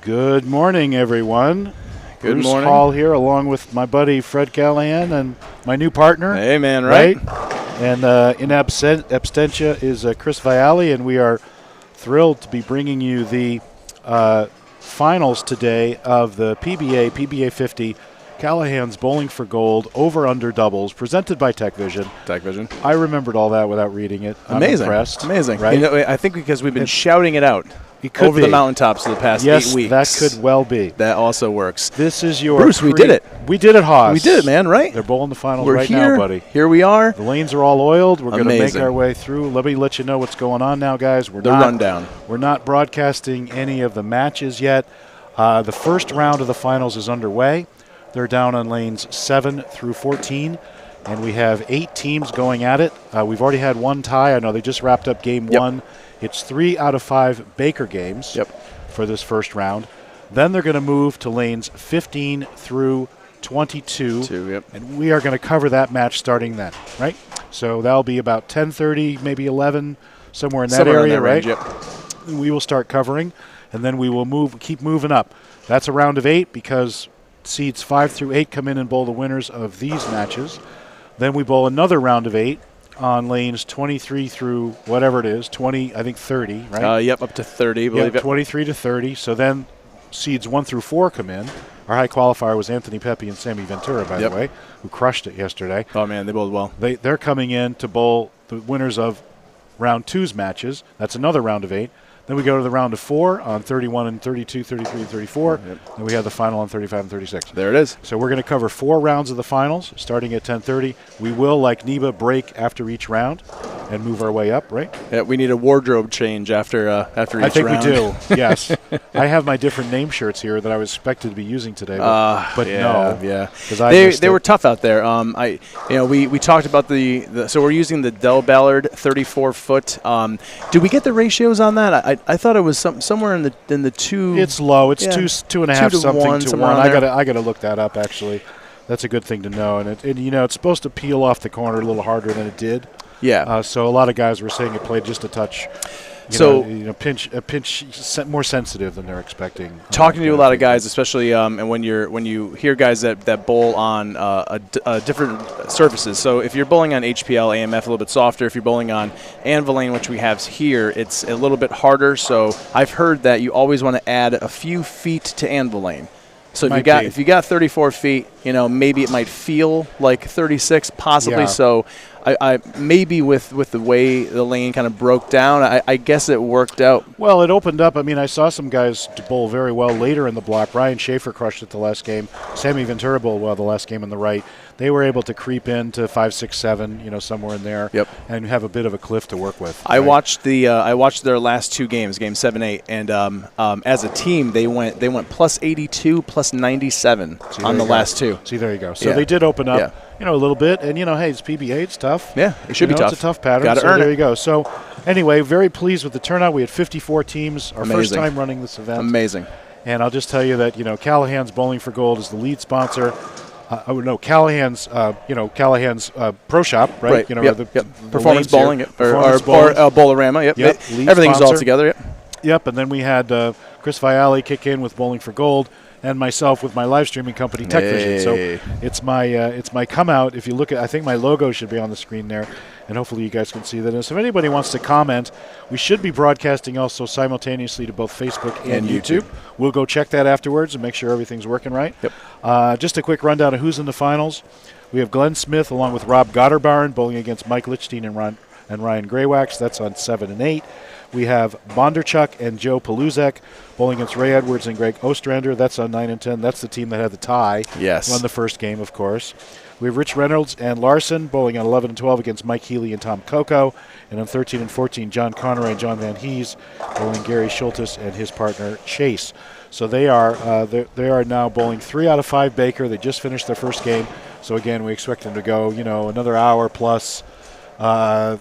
Good morning, everyone. Good Bruce morning. Hall here, along with my buddy Fred Callahan and my new partner. Hey, man, right? And in absentia is Chris Viali, and we are thrilled to be bringing you the finals today of the PBA 50 Callahan's Bowling for Gold over-under doubles, presented by Tech Vision. Tech Vision. I remembered all that without reading it. Amazing. I'm impressed. Amazing. Right? You know, I think because we've been shouting it out over the mountaintops for the past 8 weeks. Yes, that could well be. That also works. This is your Bruce, we did it. We did it, Haas. We did it, man, right? They're bowling the finals We're right here. now, buddy. Here we are. The lanes are all oiled. We're going to make Amazing. our way through. Let me let you know what's going on now, guys. Rundown. We're not broadcasting any of the matches yet. The first round of the finals is underway. They're down on lanes 7 through 14, and we have 8 teams going at it. We've already had one tie. I know they just wrapped up game 1. It's 3 out of 5 Baker games for this first round. Then they're going to move to lanes 15 through 22, and we are going to cover that match starting then, right? So that'll be about 10:30, maybe 11, somewhere in that area, right? We will start covering, and then we will keep moving up. That's a round of 8 because seeds 5 through 8 come in and bowl the winners of these matches. Then we bowl another round of 8 on lanes 23 through whatever it is, 20, I think 30, right? Up to 30, I believe. 23 to 30. So then seeds 1 through 4 come in. Our high qualifier was Anthony Pepe and Sammy Ventura, by the way, who crushed it yesterday. Oh, man, they bowled well. They're coming in to bowl the winners of round 2's matches. That's another round of 8. Then we go to the round of 4 on 31 and 32, 33 and 34. And we have the final on 35 and 36. There it is. So we're going to cover 4 rounds of the finals starting at 10:30. We will, like NEBA, break after each round and move our way up, right? Yeah, we need a wardrobe change after each round. I think we do, yes. I have my different name shirts here that I was expected to be using today, but no. Yeah. They were tough out there. We talked about so we're using the Dell Ballard 34-foot. Did we get the ratios on that? I thought it was somewhere in the 2. It's low. It's 2.5 something to 1. I got to look that up, actually. That's a good thing to know. And it's supposed to peel off the corner a little harder than it did. Yeah. So a lot of guys were saying it played just a touch. A pinch more sensitive than they're expecting. Talking to a lot of guys, especially and when you hear guys that bowl on different surfaces. So if you're bowling on HPL, AMF a little bit softer. If you're bowling on Anvilane, which we have here, it's a little bit harder. So I've heard that you always want to add a few feet to Anvilane. So if you got 34 feet, maybe it might feel like 36, possibly. Yeah. So I maybe with the way the lane kind of broke down, I guess it worked out. Well, it opened up. I mean, I saw some guys bowl very well later in the block. Ryan Schaefer crushed it the last game. Sammy Ventura bowled well the last game on the right. They were able to creep into 5, 6, 7, somewhere in there, and have a bit of a cliff to work with. I watched their last 2 games, game 7, 8, and as a team they went plus 82, plus 97 on the last 2. See, there you go. So they did open up. A little bit, and hey, it's PBA, it's tough. Yeah, it should be tough. It's a tough pattern. Got to earn it. There you go. So, anyway, very pleased with the turnout. We had 54 teams. Our first time running this event. Amazing. And I'll just tell you that Callahan's Bowling for Gold is the lead sponsor. Callahan's Pro Shop, right? Performance Bowling or Bowlerama. Everything's all together. Yep. And then we had Chris Viali kick in with Bowling for Gold, and myself with my live streaming company, Tech Vision. So it's my come out. If you look at, I think my logo should be on the screen there, and hopefully you guys can see that. And so if anybody wants to comment, we should be broadcasting also simultaneously to both Facebook and YouTube. We'll go check that afterwards and make sure everything's working right. Yep. Just a quick rundown of who's in the finals. We have Glenn Smith along with Rob Gotterbarn bowling against Mike Lichstein and Ryan Graywax. That's on 7 and 8. We have Bondarchuk and Joe Paluzek bowling against Ray Edwards and Greg Ostrander. That's on 9 and 10. That's the team that had the tie. Yes. Won the first game, of course. We have Rich Reynolds and Larson bowling on 11 and 12 against Mike Healy and Tom Coco. And on 13 and 14, John Conroy and John Van Hees bowling Gary Schultes and his partner Chase. So they are now bowling 3 out of 5 Baker. They just finished their first game. So, again, we expect them to go, another hour plus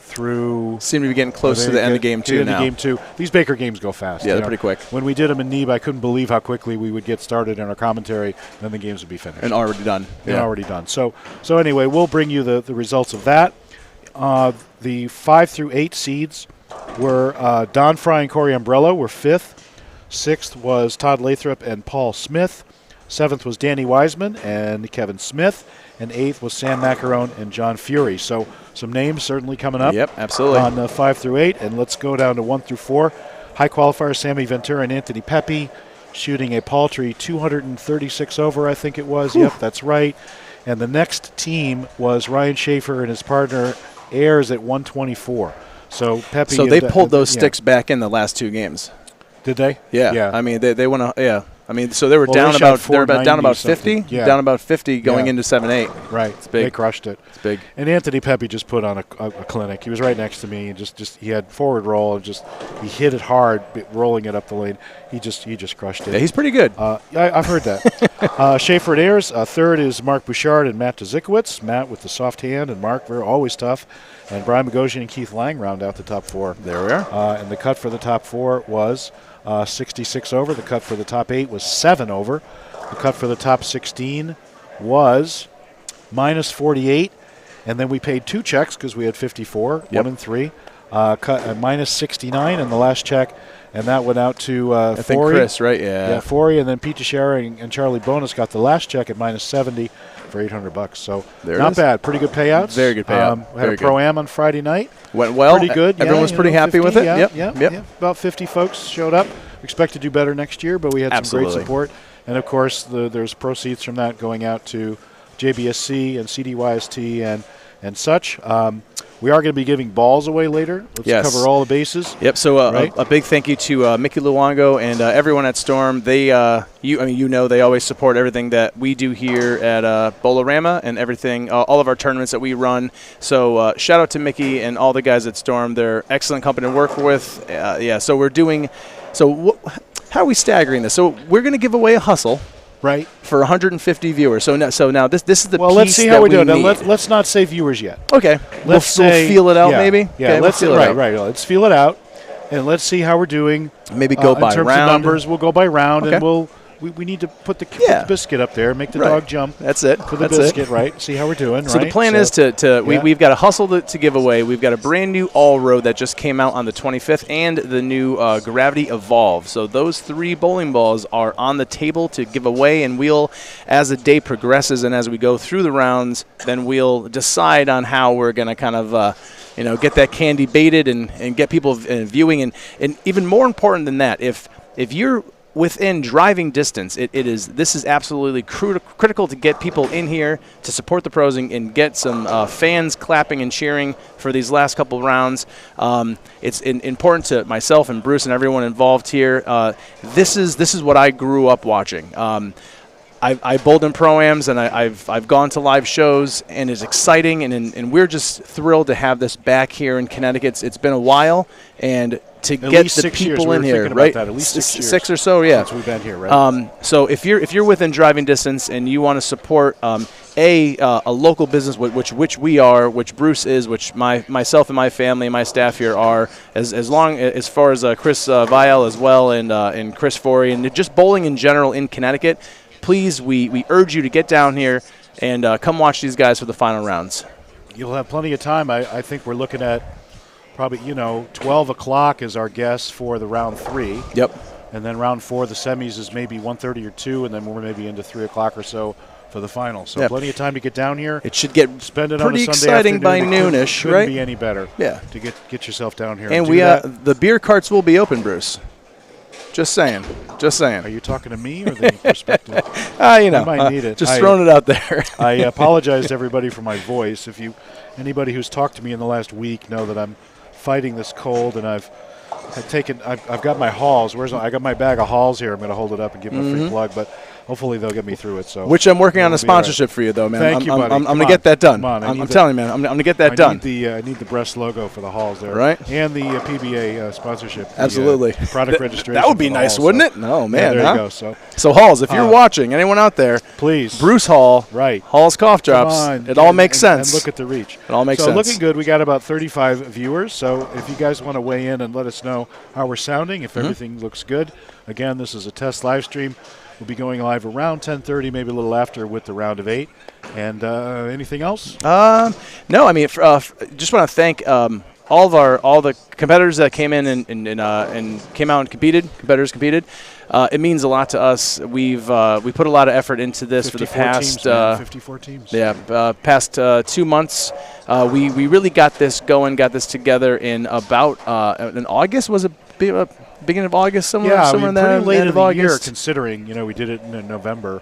through. Seem to be getting close to the end of game 2 now. Game 2. These Baker games go fast. Yeah, they're pretty quick. When we did them in NEBA, I couldn't believe how quickly we would get started in our commentary, then the games would be finished. And already done. Already done. So anyway, we'll bring you the results of that. The 5 through 8 seeds were Don Fry and Corey Umbrello were 5th. 6th was Todd Lathrop and Paul Smith. 7th was Danny Wiseman and Kevin Smith. And 8th was Sam Macarone and John Fury. So some names certainly coming up. Yep, absolutely. On 5 through 8. And let's go down to 1 through 4. High qualifiers, Sammy Ventura and Anthony Pepe, shooting a paltry 236 over, I think it was. Whew. Yep, that's right. And the next team was Ryan Schaefer and his partner Ayers at 124. So Pepe. So they pulled those sticks back in the last 2 games. Did they? Yeah. I mean, they went. Yeah. I mean, so they were down about 50. Yeah. Down about 50 going into 7-8. Right. It's big. They crushed it. It's big. And Anthony Pepe just put on a clinic. He was right next to me, and just he had forward roll and he hit it hard, rolling it up the lane. He just crushed it. Yeah, he's pretty good. I've heard that. Schaefer and Ayers. Third is Mark Bouchard and Matt Dzikowicz. Matt with the soft hand, and Mark, they're always tough. And Brian Bogosian and Keith Lang round out the top 4. There we are. And the cut for the top 4 was 66 over. The cut for the top 8 was 7 over. The cut for the top 16 was minus 48. And then we paid 2 checks because we had 54, yep. 1 and 3. Cut minus 69 in the last check. And that went out to I think Chris, right? Yeah. Yeah, Forey. And then Pete Teixeira and Charlie Bonus got the last check at minus 70 for $800. So not bad. Pretty good payouts. Very good payout. We had a Pro-Am on Friday night. Went well. Pretty good. Everyone was pretty happy 50, with it. Yeah, Yep. About 50 folks showed up. We expect to do better next year, but we had some great support. And, of course, there's proceeds from that going out to JBSC and CDYST and such. We are going to be giving balls away later. Let's cover all the bases. Yep. So a big thank you to Mickey Luongo and everyone at Storm. They, they always support everything that we do here at Bolarama and everything, all of our tournaments that we run. So shout out to Mickey and all the guys at Storm. They're excellent company to work with. So we're doing. So how are we staggering this? So we're going to give away a hustle. Right. For 150 viewers. So now this is the piece let's see how we do it. Now, let's not say viewers yet. Okay. We'll feel it out maybe. Yeah. Okay, let's Let's feel it out, and let's see how we're doing. Maybe go by round. In terms of numbers, we'll go by round, and we need to put the biscuit up there, make the dog jump. That's it. For the biscuit, right? See how we're doing. So the plan is we've got a hustle to give away. We've got a brand new All Road that just came out on the 25th, and the new Gravity Evolve. So those 3 bowling balls are on the table to give away, and we'll, as the day progresses and as we go through the rounds, then we'll decide on how we're going to kind of get that candy baited and get people viewing, and even more important than that, if you're within driving distance, this is absolutely critical to get people in here to support the pros and get some fans clapping and cheering for these last couple rounds. It's important to myself and Bruce and everyone involved here. This is what I grew up watching. I bowled in Pro-Ams, and I've gone to live shows, and it's exciting, and we're just thrilled to have this back here in Connecticut. It's been a while, and to get the people in here, right? At least 6 years. 6 or so, yeah. Since we've been here, right? So if you're within driving distance and you want to support a local business, which we are, which Bruce is, which myself and my family and my staff here are, as far as Chris Vial as well, and Chris Forey, and just bowling in general in Connecticut. Please, we urge you to get down here and come watch these guys for the final rounds. You'll have plenty of time. I think we're looking at probably 12 o'clock is our guess for the round 3. Yep. And then round 4, the semis is maybe 1:30 or 2, and then we're maybe into 3 o'clock or so for the final. So plenty of time to get down here. It should get spend it pretty on a Sunday exciting afternoon. by noonish, couldn't right? Be any better. Yeah. To get yourself down here. And the beer carts will be open, Bruce. Just saying. Are you talking to me or the perspective? I might need it. Just throwing it out there. I apologize to everybody for my voice. Anybody who's talked to me in the last week know that I'm fighting this cold, and I've got my Halls. I got my bag of Halls here. I'm going to hold it up and give them a free plug, but hopefully they'll get me through it. So, which I'm working on a sponsorship for you, though, man. Thank you, buddy. I'm going to get that done. I'm telling you, man. I'm going to get that done. I need the breast logo for the Halls there, right? And the PBA sponsorship. Absolutely. The product registration. That would be nice, Halls, wouldn't it? No, man. Yeah, there you go. So Halls, if you're watching, anyone out there, please, Bruce Hall, right? Hall's Cough Drops. It all makes sense. And look at the reach. It all makes sense. So looking good. We got about 35 viewers. So if you guys want to weigh in and let us know how we're sounding, if everything looks good. Again, this is a test live stream. We'll be going live around 10:30, maybe a little after, with the round of 8. And anything else? No, I mean, just want to thank all the competitors that came in and came out and competitors competed. It means a lot to us. We put a lot of effort into this for the past 54 teams. Yeah, past 2 months. We really got this going, got this together in about in August. Was it beginning of August somewhere? Yeah, somewhere in pretty that late end in of the August. year, considering we did it in November.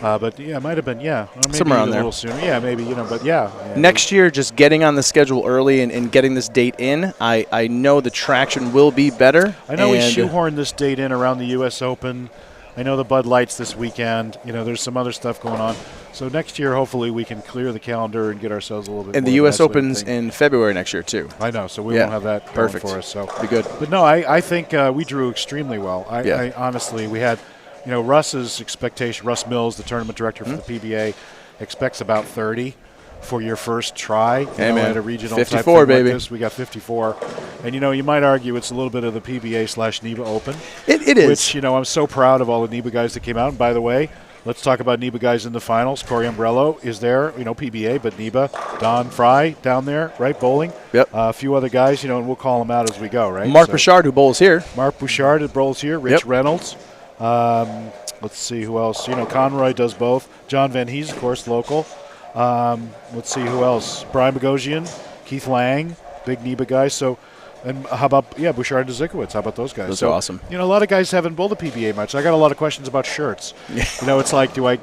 But yeah, it might have been, or maybe somewhere around a there. little sooner. Yeah, maybe, but yeah. Next year, just getting on the schedule early and getting this date in, I know the traction will be better. I know we shoehorned this date in around the U.S. Open. I know the Bud Light's this weekend. There's some other stuff going on. So next year, hopefully, we can clear the calendar and get ourselves a little bit. And more the U.S. Opens thing. in February next year too. I know, so we won't have that going for us. So be good. But no, I think we drew extremely well. I honestly, we had. Russ's expectation, Russ Mills, the tournament director for the PBA, expects about 30 for your first try. At a regional 54, type thing baby. Like this. We got 54. And, you might argue it's a little bit of the PBA/NEBA Open. It is. Which, I'm so proud of all the NEBA guys that came out. And by the way, let's talk about NEBA guys in the finals. Corey Umbrello is there, PBA, but NEBA. Don Fry down there, right, bowling. Yep. A few other guys, and we'll call them out as we go, right? Mark Bouchard, who bowls here. Mark Bouchard, who bowls here. Rich Reynolds. Let's see who else. Conroy does both. John Van Hees, of course, local. Let's see who else. Brian Bogosian, Keith Lang, big NEBA guys. So, and how about Bouchard and Zikowitz? How about those guys? Those are awesome. A lot of guys haven't bowled the PBA much. I got a lot of questions about shirts. It's like, do I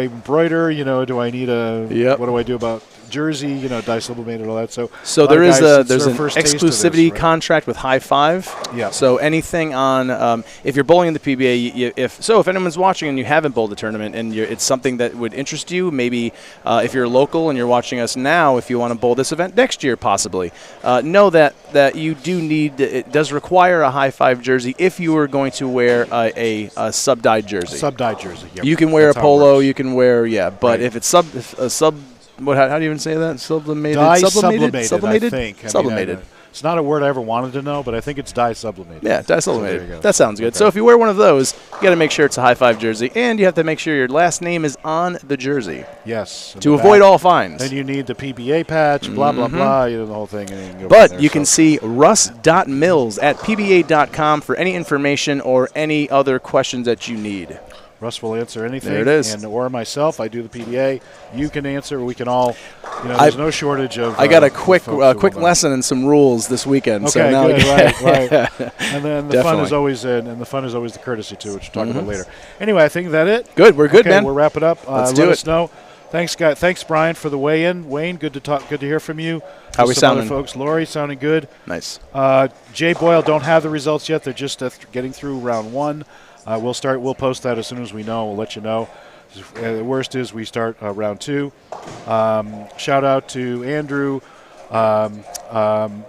embroider? Do I need a? What do I do about jersey? Dye sublimated, all that. So there's an exclusivity contract with High Five. Yeah. So anything on if you're bowling in the PBA, if anyone's watching and you haven't bowled a tournament and it's something that would interest you, maybe if you're local and you're watching us now, if you want to bowl this event next year, possibly, know that you do need. It does require a High Five jersey if you are going to wear a sub-dyed jersey. Sub-dyed jersey. Yep. You can wear a polo. You can wear but right. if it's sub. How do you even say that? Sublimated? Sublimated, I think. Sublimated. It's not a word I ever wanted to know, but I think it's dye sublimated. Yeah, dye sublimated. So that sounds good. Okay. So if you wear one of those, you got to make sure it's a High Five jersey, and you have to make sure your last name is on the jersey. Yes. To avoid all fines. Then you need the PBA patch, blah, blah, blah, the whole thing. And but you can see russ.mills at pba.com for any information or any other questions that you need. Russ will answer anything. There it is. Or myself, I do the PBA. You can answer. We can all. There's no shortage of. I got a quick lesson and some rules this weekend. Okay, so now good, right. And then the fun Definitely. is always the courtesy too, which we'll talk about later. Anyway, I think that it. Good, we're good, man. We'll wrap it up. Let's let do us know. Thanks, guys. Thanks, Brian, for the weigh-in. Wayne, good to talk. Good to hear from you. How we sounding, folks? Lori, sounding good. Nice. Jay Boyle, don't have the results yet. They're just getting through round one. We'll post that as soon as we know. We'll let you know. The worst is we start round two. Shout out to Andrew, Hunter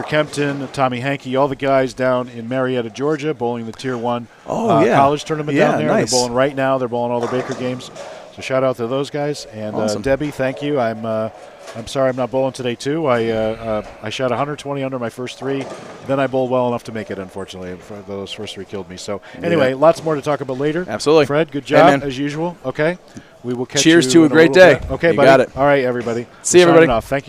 Kempton, Tommy Hankey, all the guys down in Marietta, Georgia, bowling the Tier 1 college tournament down there. Nice. They're bowling right now. They're bowling all the Baker games. So shout out to those guys. And awesome. Debbie, thank you. I'm sorry I'm not bowling today too. I shot 120 under my first three. Then I bowled well enough to make it, unfortunately. Those first three killed me. So anyway, lots more to talk about later. Absolutely. Fred, good job as usual. Okay. We will catch Cheers you to a in great little day. bit. Okay, you buddy. got it. All right, everybody. See you, everybody. Thank you.